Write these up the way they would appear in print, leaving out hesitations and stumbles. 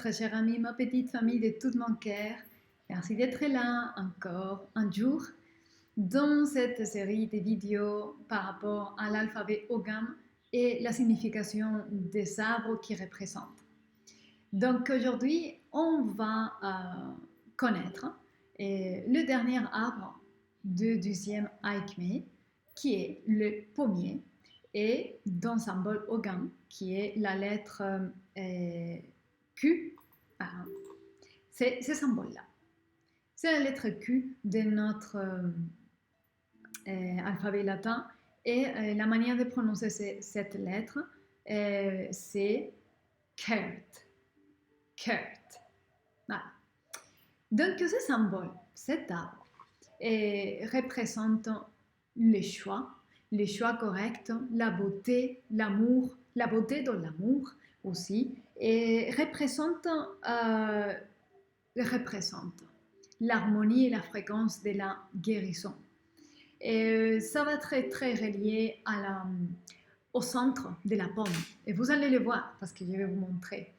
très cher ami, ma petite famille de tout mon cœur. Merci d'être là encore un jour dans cette série de vidéos par rapport à l'alphabet Ogham et la signification des arbres qui représentent. Donc aujourd'hui, on va connaître le dernier arbre du 12e Aikmé, qui est le pommier, et d'un symbole Ogham, qui est la lettre Q. C'est ce symbole-là. C'est la lettre Q de notre alphabet latin, et la manière de prononcer cette lettre, c'est Kurt. Kurt. Voilà. Donc ce symbole, cet arbre, représente le choix correct, la beauté, l'amour, la beauté dans l'amour aussi, et représente l'harmonie et la fréquence de la guérison. Et ça va être très relié au centre de la pomme. Et vous allez le voir parce que je vais vous montrer.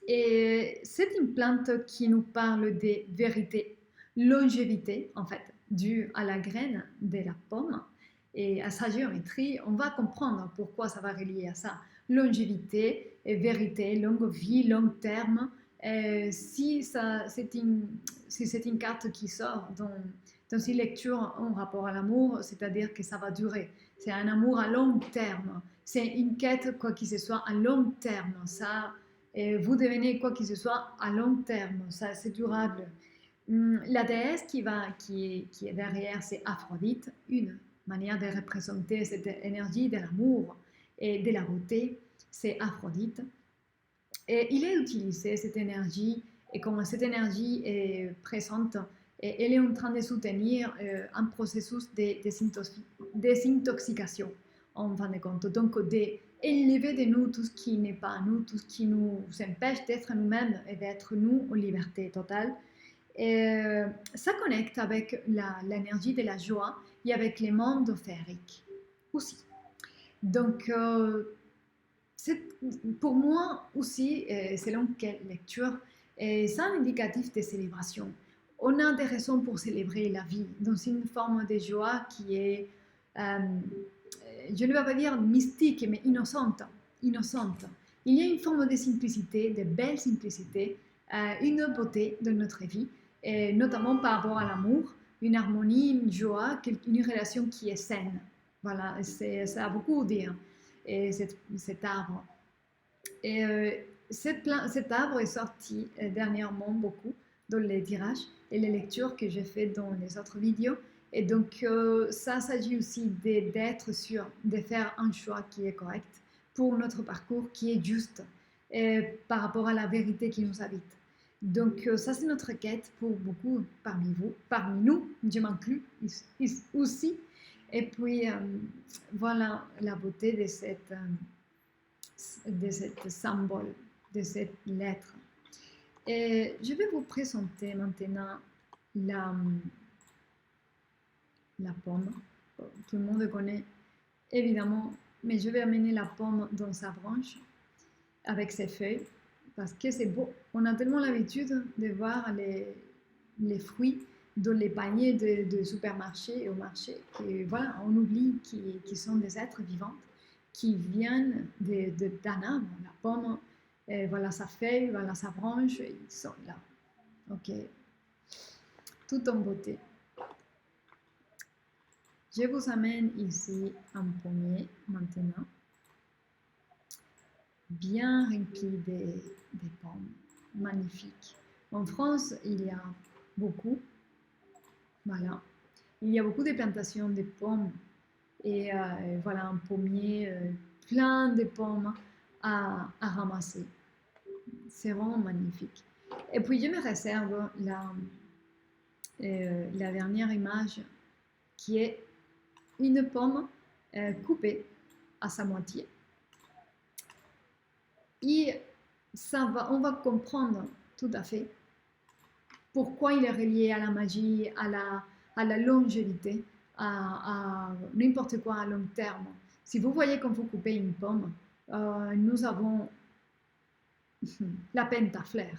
Et c'est une plante qui nous parle de vérité, longévité en fait, due à la graine de la pomme et à sa géométrie. On va comprendre pourquoi ça va relier à ça. Longévité, et vérité, longue vie, long terme. Si c'est une carte qui sort dans une lecture en rapport à l'amour, c'est-à-dire que ça va durer. C'est un amour à long terme. C'est une quête, quoi qu'il se soit, à long terme. Ça, vous devenez quoi qu'il se soit à long terme. Ça, c'est durable. La déesse qui est derrière, c'est Aphrodite, une manière de représenter cette énergie de l'amour et de la beauté, c'est Aphrodite. Et il est utilisé cette énergie, et comme cette énergie est présente, et elle est en train de soutenir un processus de désintoxication, en fin de compte. Donc, d'élever de nous tout ce qui n'est pas nous, tout ce qui nous empêche d'être nous-mêmes et d'être nous en liberté totale. Et ça connecte avec l'énergie de la joie et avec les mondes féeriques aussi. Donc, pour moi aussi, selon quelle lecture, c'est un indicatif de célébration. On a des raisons pour célébrer la vie dans une forme de joie qui est, je ne vais pas dire mystique, mais innocente. Innocente. Il y a une forme de simplicité, de belle simplicité, une beauté dans notre vie, et notamment par rapport à l'amour, une harmonie, une joie, une relation qui est saine. Voilà, ça a beaucoup à dire, et cet arbre. Et cet arbre est sorti dernièrement beaucoup dans les tirages et les lectures que j'ai fait dans les autres vidéos. Et donc, ça s'agit aussi d'être sûr, de faire un choix qui est correct pour notre parcours, qui est juste par rapport à la vérité qui nous habite. Donc, ça, c'est notre quête pour beaucoup parmi vous, parmi nous, je m'inclus aussi. Et puis, voilà la beauté de cette symbole, de cette lettre. Et je vais vous présenter maintenant la pomme. Tout le monde connaît évidemment, mais je vais amener la pomme dans sa branche avec ses feuilles parce que c'est beau. On a tellement l'habitude de voir les fruits dans les paniers de supermarchés et au marché que voilà, on oublie qu'ils sont des êtres vivants qui viennent d'un arbre. La pomme, voilà sa feuille, voilà sa branche, ils sont là. Ok, tout en beauté. Je vous amène ici un pommier maintenant, bien rempli des pommes, magnifiques. En France, il y a beaucoup, voilà, il y a beaucoup de plantations de pommes et voilà un pommier plein de pommes à ramasser. C'est vraiment magnifique. Et puis je me réserve la dernière image qui est une pomme coupée à sa moitié. Et on va comprendre tout à fait pourquoi il est relié à la magie, à la longévité, à n'importe quoi à long terme. Si vous voyez quand vous coupez une pomme, nous avons la pentafleur.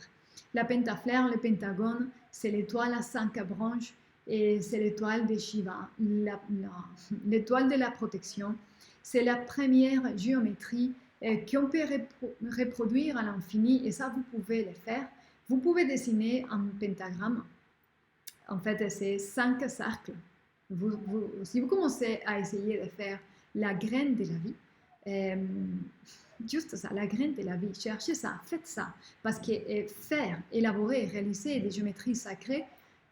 La pentafleur, le pentagone, c'est l'étoile à 5 branches et c'est l'étoile de Shiva, l'étoile de la protection. C'est la première géométrie qu'on peut reproduire à l'infini et ça, vous pouvez le faire. Vous pouvez dessiner un pentagramme. En fait, c'est 5 cercles. Si vous commencez à essayer de faire la graine de la vie, juste ça, la graine de la vie, cherchez ça, faites ça, parce que faire, élaborer, réaliser des géométries sacrées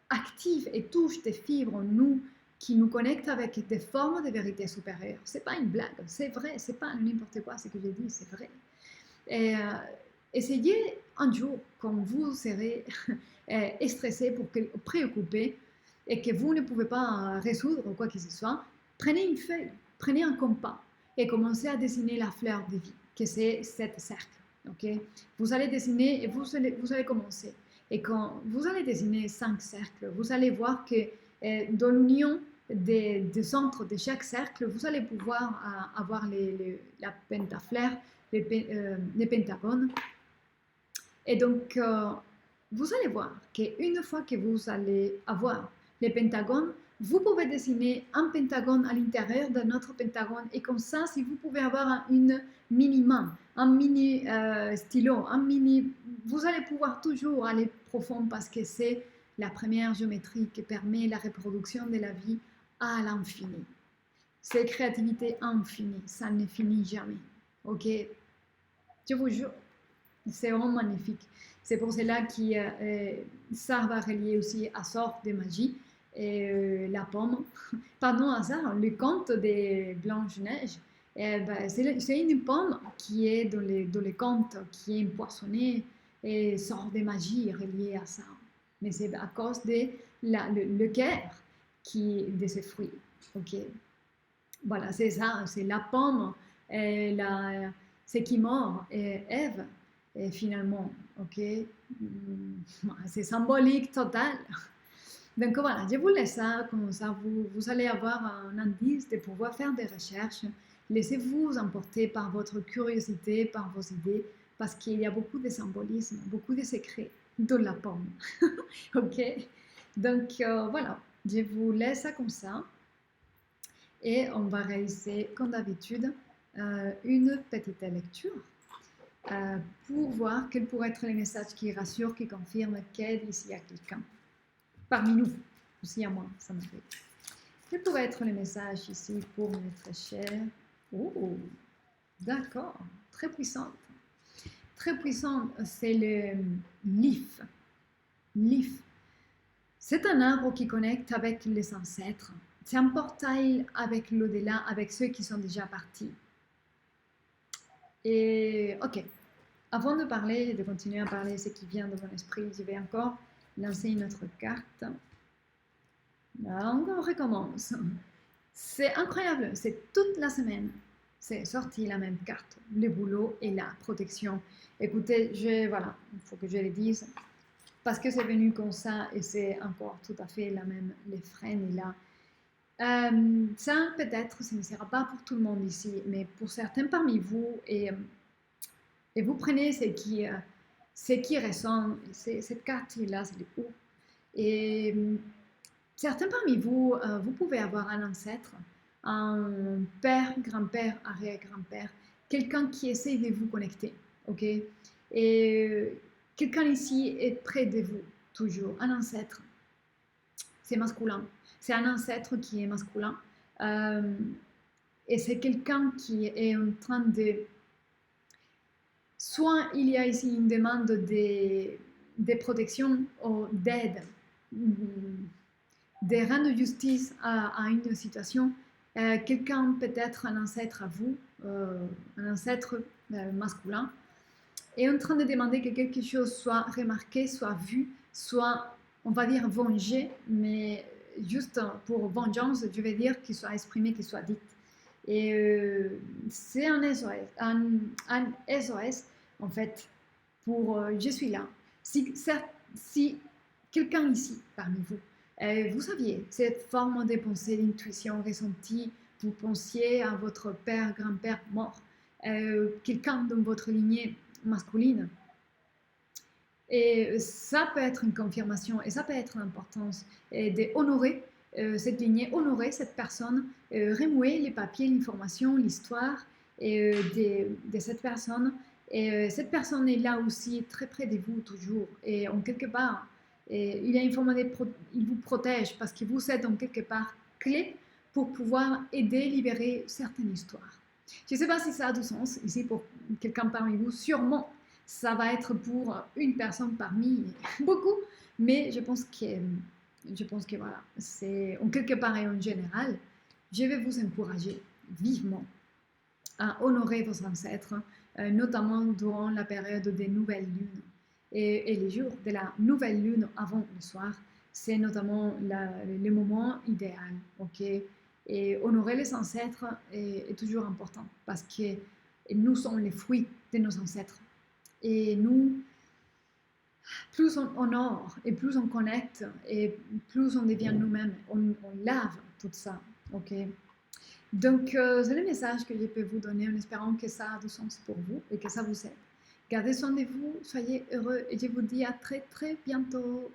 active et touche des fibres en nous qui nous connectent avec des formes de vérité supérieure. C'est pas une blague, c'est vrai, c'est pas n'importe quoi ce que j'ai dit, c'est vrai. Et, essayez un jour, quand vous serez stressé, préoccupé, et que vous ne pouvez pas résoudre quoi que ce soit, prenez une feuille, prenez un compas et commencez à dessiner la fleur de vie, que c'est 7 cercles. Okay? Vous allez dessiner et vous allez commencer. Et quand vous allez dessiner 5 cercles, vous allez voir que dans l'union des centres de chaque cercle, vous allez pouvoir avoir la pentafleur, les pentagones. Et donc, vous allez voir qu'une fois que vous allez avoir les pentagones, vous pouvez dessiner un pentagone à l'intérieur d'un autre pentagone. Et comme ça, si vous pouvez avoir une mini-main, un mini stylo, vous allez pouvoir toujours aller profond parce que c'est la première géométrie qui permet la reproduction de la vie à l'infini. C'est créativité infinie, ça ne finit jamais. Ok? Je vous jure, c'est vraiment magnifique. C'est pour cela que ça va relier aussi à sorte de magie et la pomme. Pardon, à ça, le conte de Blanche-Neige, c'est une pomme qui est dans les contes, qui est empoisonnée et sort de magie reliée à ça. Mais c'est à cause de le cœur de ces fruits. Ok, voilà, c'est ça, c'est la pomme, c'est qui mord Ève. Et finalement, ok, c'est symbolique total. Donc voilà, je vous laisse ça, comme ça vous allez avoir un indice de pouvoir faire des recherches. Laissez-vous emporter par votre curiosité, par vos idées, parce qu'il y a beaucoup de symbolisme, beaucoup de secrets dans la pomme. Ok, donc voilà, je vous laisse ça comme ça. Et on va réaliser, comme d'habitude, une petite lecture. Pour voir quel pourrait être les messages qui rassurent, qui confirment qu'ici il y a quelqu'un. Parmi nous, aussi à moi, ça m'arrive. Quel pourrait être le message ici pour mes très chers? Oh, d'accord, très puissante. Très puissante, c'est le lif. Lif. C'est un arbre qui connecte avec les ancêtres. C'est un portail avec l'au-delà, avec ceux qui sont déjà partis. Et ok, avant de parler, de continuer à parler ce qui vient de mon esprit, je vais encore lancer une autre carte. On recommence. C'est incroyable, c'est toute la semaine. C'est sorti la même carte, le boulot et la protection. Écoutez, voilà, il faut que je le dise, parce que c'est venu comme ça et c'est encore tout à fait la même, les freins est là. Ça, peut-être, ce ne sera pas pour tout le monde ici, mais pour certains parmi vous, et vous prenez ce qui ressent, cette carte-là, c'est le haut. Et certains parmi vous, vous pouvez avoir un ancêtre, un père, grand-père, arrière-grand-père, quelqu'un qui essaie de vous connecter, ok? Et quelqu'un ici est près de vous, toujours, un ancêtre. C'est masculin. C'est un ancêtre qui est masculin. Et c'est quelqu'un qui est en train de... Soit il y a ici une demande de protection ou d'aide, de rendre justice à une situation. Quelqu'un, peut-être un ancêtre à vous, un ancêtre masculin, est en train de demander que quelque chose soit remarqué, soit vu, soit, on va dire, vengé, mais juste pour vengeance, je vais dire qu'il soit exprimé, qu'il soit dit. Et c'est un SOS, en fait, pour je suis là. Si quelqu'un ici, parmi vous, vous saviez, cette forme de pensée, d'intuition ressentie, vous pensiez à votre père, grand-père mort, quelqu'un dans votre lignée masculine, Et ça peut être une confirmation et ça peut être l'importance d'honorer cette lignée, honorer cette personne, remuer les papiers, l'information, l'histoire de cette personne. Et cette personne est là aussi très près de vous toujours. Et en quelque part, il a informé, il vous protège parce que vous êtes en quelque part clé pour pouvoir aider, libérer certaines histoires. Je ne sais pas si ça a du sens ici pour quelqu'un parmi vous, sûrement ça va être pour une personne parmi beaucoup, mais je pense que voilà, c'est en quelque part et en général, je vais vous encourager vivement à honorer vos ancêtres, notamment durant la période des nouvelles lunes. Et les jours de la nouvelle lune avant le soir, c'est notamment le moment idéal. Okay. Et honorer les ancêtres est toujours important parce que nous sommes les fruits de nos ancêtres. Et nous, plus on honore et plus on connecte et plus on devient nous-mêmes, on lave tout ça. Okay. Donc, c'est le message que je peux vous donner en espérant que ça a du sens pour vous et que ça vous aide. Gardez soin de vous, soyez heureux et je vous dis à très très bientôt.